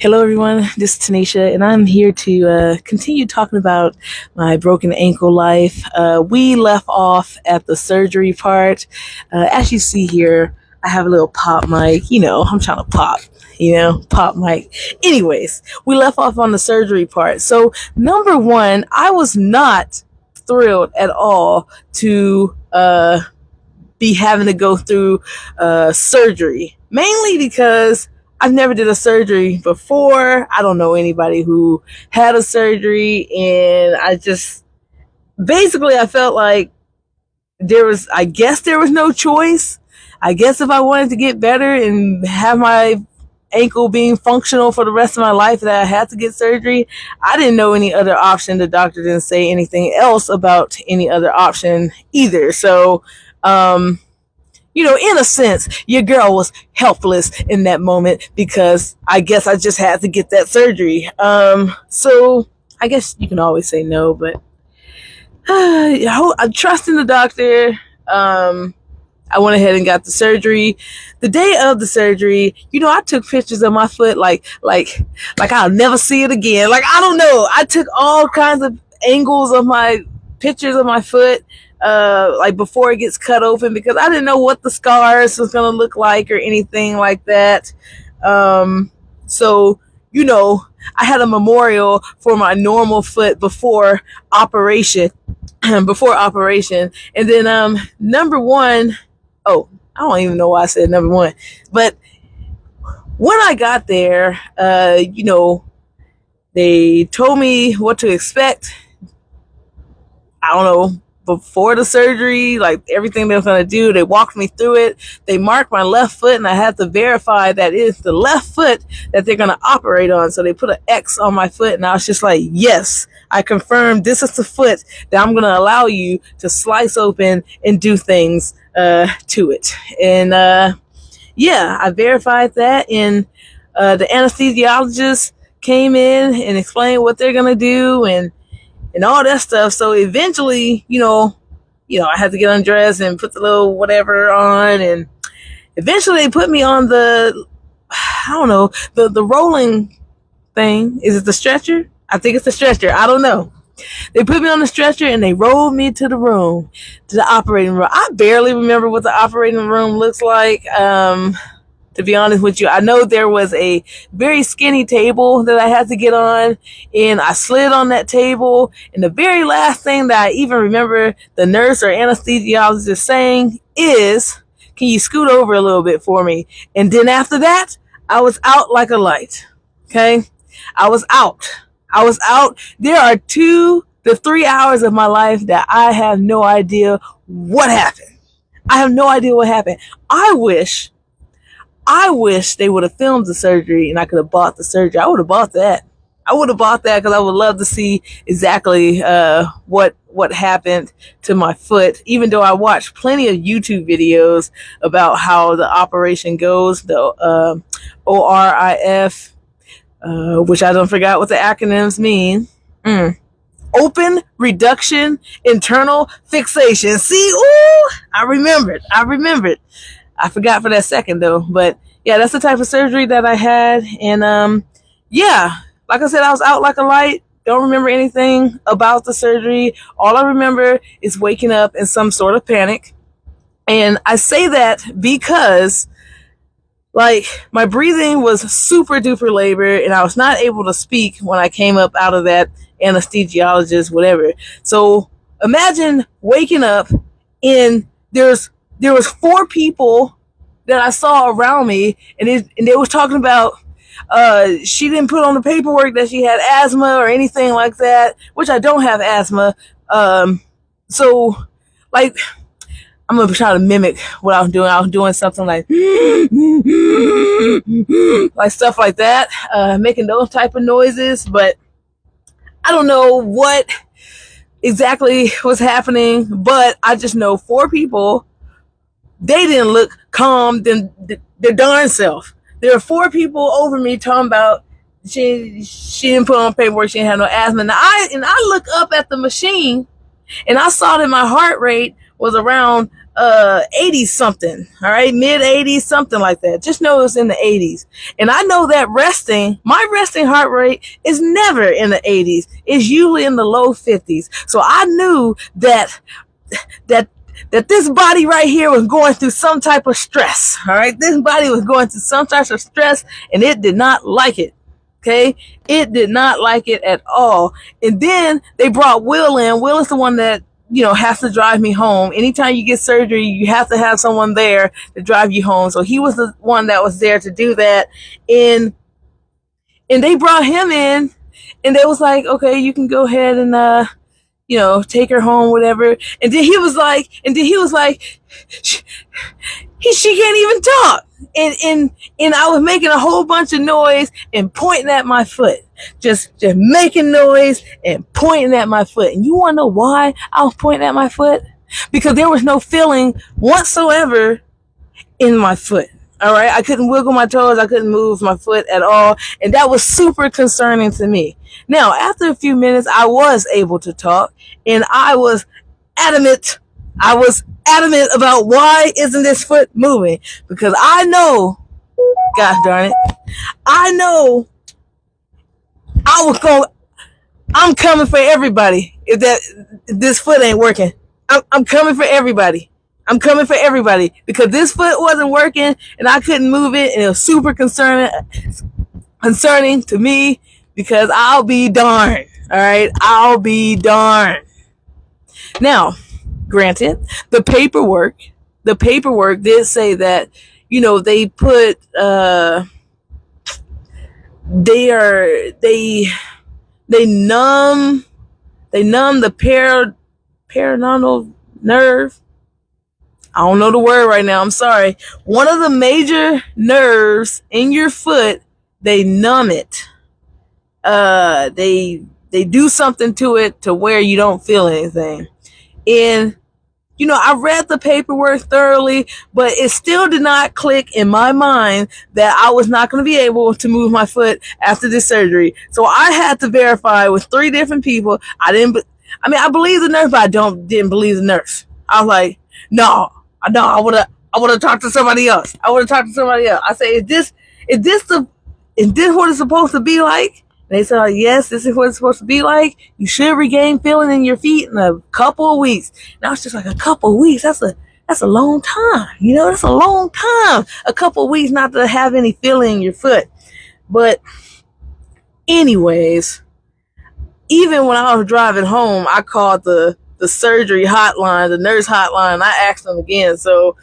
Hello, everyone. This is Tanisha, and I'm here to continue talking about my broken ankle life. We left off at the surgery part. As you see here, I have a little pop mic. I'm trying to pop, pop mic. Anyways, we left off on the surgery part. So, number one, I was not thrilled at all to be having to go through surgery, mainly because I've never did a surgery before. I don't know anybody who had a surgery, and I felt like I guess there was no choice. I guess if I wanted to get better and have my ankle being functional for the rest of my life, that I had to get surgery. I didn't know any other option. The doctor didn't say anything else about any other option either. So, in a sense, your girl was helpless in that moment because I guess I just had to get that surgery. So I guess you can always say no, but I trust in the doctor. I went ahead and got the surgery. The day of the surgery, I took pictures of my foot like I'll never see it again. Like, I don't know. I took all kinds of angles of my pictures of my foot, like before it gets cut open, because I didn't know what the scars was going to look like or anything like that. So, I had a memorial for my normal foot before operation. Before operation. And then, number one, I don't even know why I said number one, but when I got there, they told me what to expect. I don't know, before the surgery, like everything they were going to do. They walked me through it. They marked my left foot, and I had to verify that it's the left foot that they're going to operate on. So they put an X on my foot, and I was just like, yes, I confirmed this is the foot that I'm going to allow you to slice open and do things to it. And I verified that, and the anesthesiologist came in and explained what they're going to do and all that stuff. So eventually, I had to get undressed and put the little whatever on, and eventually they put me on the rolling thing. Is it the stretcher? I think it's the stretcher. I don't know. They put me on the stretcher and they rolled me to the operating room. I barely remember what the operating room looks like. To be honest with you, I know there was a very skinny table that I had to get on, and I slid on that table. And the very last thing that I even remember the nurse or anesthesiologist saying is, "Can you scoot over a little bit for me?" And then after that, I was out like a light. Okay? I was out. There are 2 to 3 hours of my life that I have no idea what happened. I have no idea what happened. I wish they would have filmed the surgery and I could have bought the surgery. I would have bought that. Because I would love to see exactly what happened to my foot. Even though I watched plenty of YouTube videos about how the operation goes, the ORIF, which I don't forget what the acronyms mean. Open reduction internal fixation. See, ooh, I remembered. I forgot for that second though, but yeah, that's the type of surgery that I had. And like I said, I was out like a light. Don't remember anything about the surgery. All I remember is waking up in some sort of panic. And I say that because like my breathing was super duper labor, and I was not able to speak when I came up out of that anesthesiologist, whatever. So imagine waking up and there was 4 people that I saw around me, and they was talking about she didn't put on the paperwork that she had asthma or anything like that, which I don't have asthma. So like I'm gonna try to mimic what I was doing. I was doing something like like stuff like that, making those type of noises, but I don't know what exactly was happening, but I just know 4 people. They didn't look calm than their darn self. There were 4 people over me talking about she didn't put on paperwork, she didn't have no asthma. And I look up at the machine and I saw that my heart rate was around 80s something, all right, mid 80s, something like that. Just know it's in the 80s. And I know that my resting heart rate is never in the 80s. It's usually in the low 50s. So I knew that this body right here was going through some type of stress. All right, this body was going through some type of stress, and it did not like it. Okay, it did not like it at all. And then they brought Will in. Will is the one that has to drive me home. Anytime you get surgery, you have to have someone there to drive you home. So he was the one that was there to do that. And they brought him in, and they was like, okay, you can go ahead and take her home, whatever. And then he was like, she can't even talk. And I was making a whole bunch of noise and pointing at my foot. Just making noise and pointing at my foot. And you want to know why I was pointing at my foot? Because there was no feeling whatsoever in my foot. All right. I couldn't wiggle my toes. I couldn't move my foot at all. And that was super concerning to me. Now, after a few minutes, I was able to talk, and I was adamant about why isn't this foot moving? Because I know, gosh darn it, I know I'm coming for everybody if this foot ain't working. I'm coming for everybody. I'm coming for everybody because this foot wasn't working and I couldn't move it, and it was super concerning to me because I'll be darned. All right, I'll be darned. Now, granted, the paperwork did say that they put they numb the perineal nerve. I don't know the word right now. I'm sorry. One of the major nerves in your foot, they numb it. They do something to it to where you don't feel anything. And I read the paperwork thoroughly, but it still did not click in my mind that I was not going to be able to move my foot after this surgery. So I had to verify with 3 different people. I believe the nurse, but I didn't believe the nurse. I was like, no, I would have talked to somebody else. I say, is this what it's supposed to be like? And they said, yes, this is what it's supposed to be like. You should regain feeling in your feet in a couple of weeks. Now it's just like a couple of weeks. That's a long time. That's a long time. A couple of weeks not to have any feeling in your foot. But anyways, even when I was driving home, I called the surgery hotline, the nurse hotline. I asked them again. So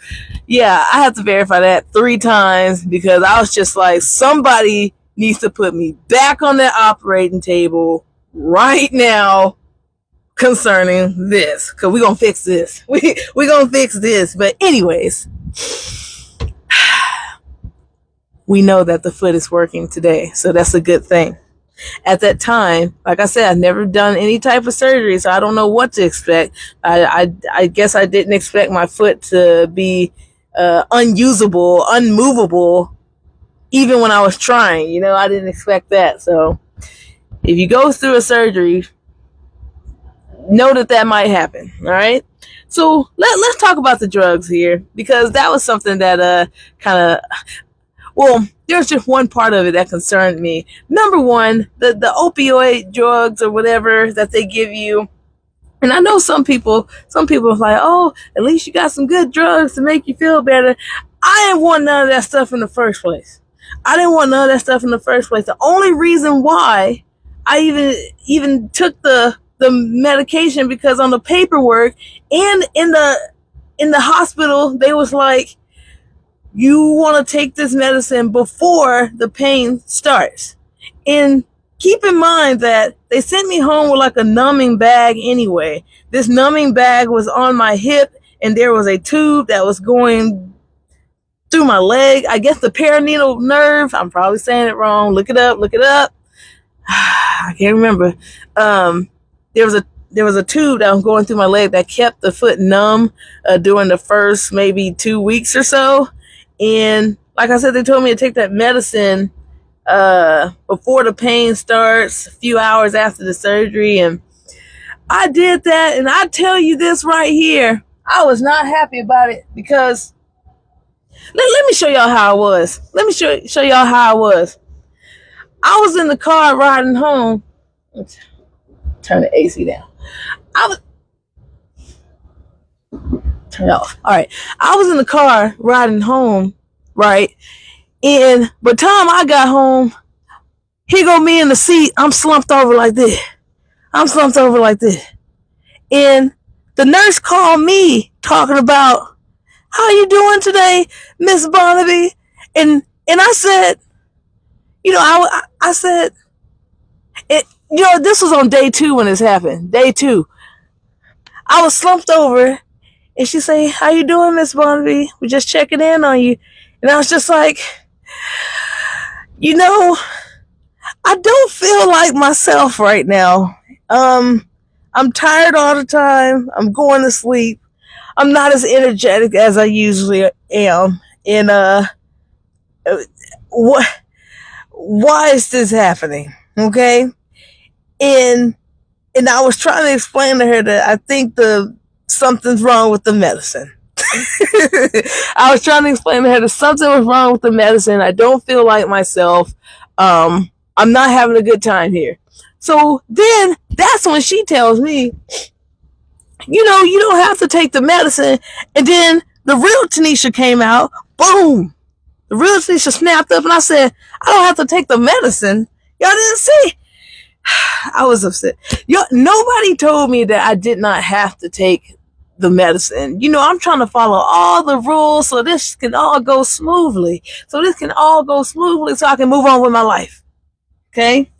yeah, I have to verify that 3 times because I was just like, somebody needs to put me back on that operating table right now concerning this, because we're going to fix this. We're going to fix this. But anyways, we know that the foot is working today, so that's a good thing. At that time, like I said, I've never done any type of surgery, so I don't know what to expect. I guess I didn't expect my foot to be unusable, unmovable, even when I was trying. I didn't expect that. So if you go through a surgery, know that might happen. All right. So let's talk about the drugs here, because that was something that there's just one part of it that concerned me. Number one, the opioid drugs or whatever that they give you. And I know some people are like, oh, at least you got some good drugs to make you feel better. I didn't want none of that stuff in the first place. The only reason why I even took the medication, because on the paperwork and in the hospital, they was like, you want to take this medicine before the pain starts. And keep in mind that they sent me home with like a numbing bag anyway. This numbing bag was on my hip, and there was a tube that was going through my leg. I guess the perineal nerve. I'm probably saying it wrong. Look it up. I can't remember. There was a tube that was going through my leg that kept the foot numb during the first maybe 2 weeks or so. And like I said, they told me to take that medicine before the pain starts, a few hours after the surgery. And I did that. And I tell you this right here, I was not happy about it because let me show y'all how I was. Let me show y'all how I was. I was in the car riding home. Let's turn the AC down. I was turn it off. All right. I was in the car riding home, right? And by the time I got home, here go me in the seat. I'm slumped over like this. I'm slumped over like this. And the nurse called me talking about, how you doing today, Miss Barnaby? And I said, I said, this was on day 2 when this happened. Day 2. I was slumped over, and she said, how you doing, Miss Barnaby? We're just checking in on you. And I was just like, I don't feel like myself right now. I'm tired all the time. I'm going to sleep. I'm not as energetic as I usually am. And why is this happening? Okay? And I was trying to explain to her that I think something's wrong with the medicine. I was trying to explain to her that something was wrong with the medicine. I don't feel like myself. I'm not having a good time here. So then that's when she tells me, you don't have to take the medicine. And then the real Tanisha came out. Boom. The real Tanisha snapped up, and I said, I don't have to take the medicine. Y'all didn't see. I was upset. Nobody told me that I did not have to take the medicine. I'm trying to follow all the rules so this can all go smoothly. So I can move on with my life. Okay?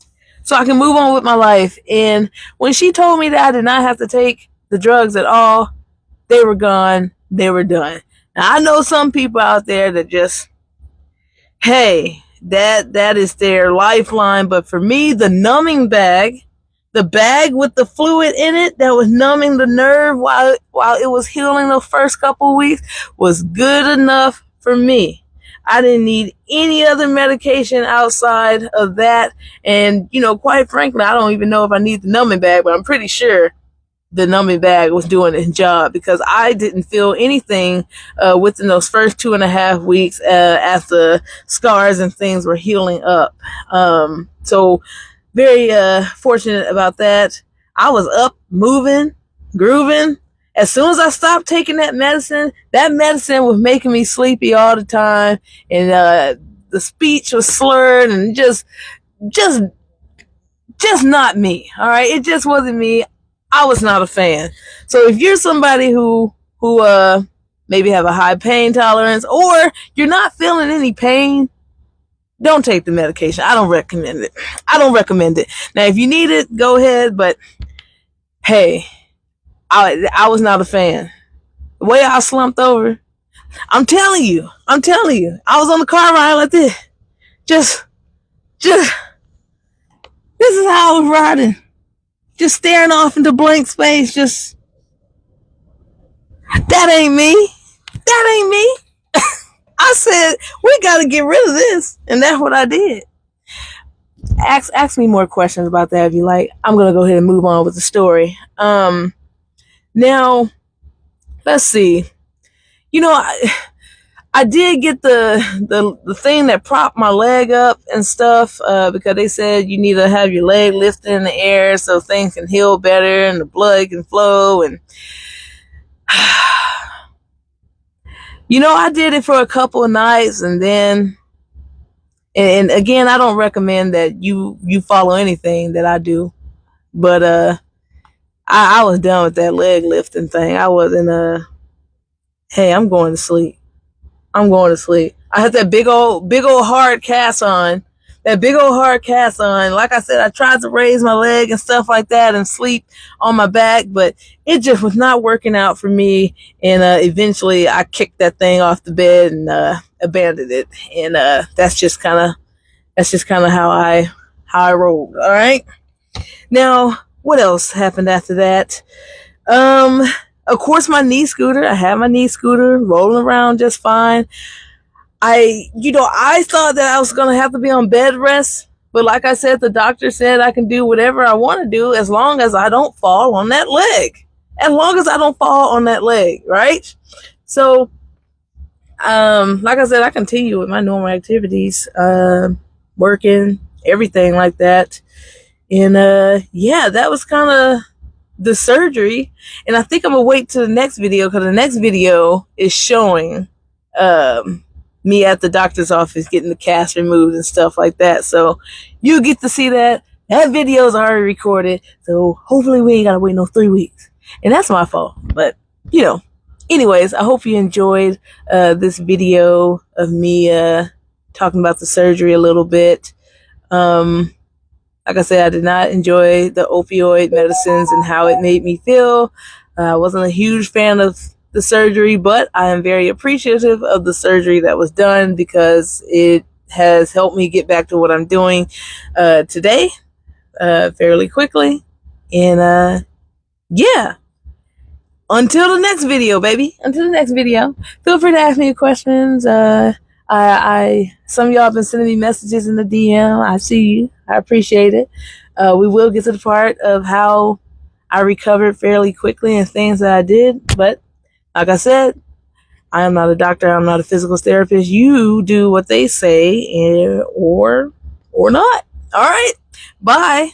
So I can move on with my life. And when she told me that I did not have to take the drugs at all, they were gone. They were done. Now, I know some people out there that just, hey, that is their lifeline. But for me, the numbing bag, the bag with the fluid in it that was numbing the nerve while it was healing those first couple of weeks, was good enough for me. I didn't need any other medication outside of that. And, quite frankly, I don't even know if I need the numbing bag, but I'm pretty sure the numbing bag was doing its job, because I didn't feel anything within those first 2.5 weeks as the scars and things were healing up. So very fortunate about that. I was up, moving, grooving. As soon as I stopped taking that medicine was making me sleepy all the time, and the speech was slurred and just not me. All right, it just wasn't me. I was not a fan. So if you're somebody who maybe have a high pain tolerance, or you're not feeling any pain, don't take the medication. I don't recommend it. Now, if you need it, go ahead. But hey, I was not a fan. The way I slumped over, I'm telling you, I was on the car ride like this. Just, this is how I was riding. Just staring off into blank space. Just, that ain't me. I said, we got to get rid of this. And that's what I did. Ask me more questions about that if you like. I'm going to go ahead and move on with the story. Now, let's see. I did get the thing that propped my leg up and stuff, because they said you need to have your leg lifted in the air so things can heal better and the blood can flow. And I did it for a couple of nights, and then, and again, I don't recommend that you follow anything that I do, but I was done with that leg lifting thing. I wasn't hey, I'm going to sleep. I had that big old hard cast on. Like I said, I tried to raise my leg and stuff like that and sleep on my back, but it just was not working out for me. And eventually I kicked that thing off the bed and abandoned it. And that's just kind of how I rolled. All right. Now, what else happened after that? Of course, my knee scooter. I had my knee scooter rolling around just fine. I thought that I was going to have to be on bed rest. But like I said, the doctor said I can do whatever I want to do as long as I don't fall on that leg. as long as I don't fall on that leg, right? So, like I said, I continue with my normal activities, working, everything like that. And yeah, that was kind of the surgery. And I think I'm gonna wait to the next video, because the next video is showing me at the doctor's office getting the cast removed and stuff like that. So you get to see that. That video is already recorded, so hopefully we ain't gotta wait no 3 weeks. And that's my fault, but you know. Anyways, I hope you enjoyed this video of me talking about the surgery a little bit. Like I said, I did not enjoy the opioid medicines and how it made me feel. I wasn't a huge fan of the surgery, but I am very appreciative of the surgery that was done, because it has helped me get back to what I'm doing today fairly quickly. And yeah, until the next video, baby. Until the next video. Feel free to ask me questions. Some of y'all have been sending me messages in the DM. I see you. I appreciate it. We will get to the part of how I recovered fairly quickly and things that I did. But like I said, I am not a doctor. I'm not a physical therapist. You do what they say, or not. All right. Bye.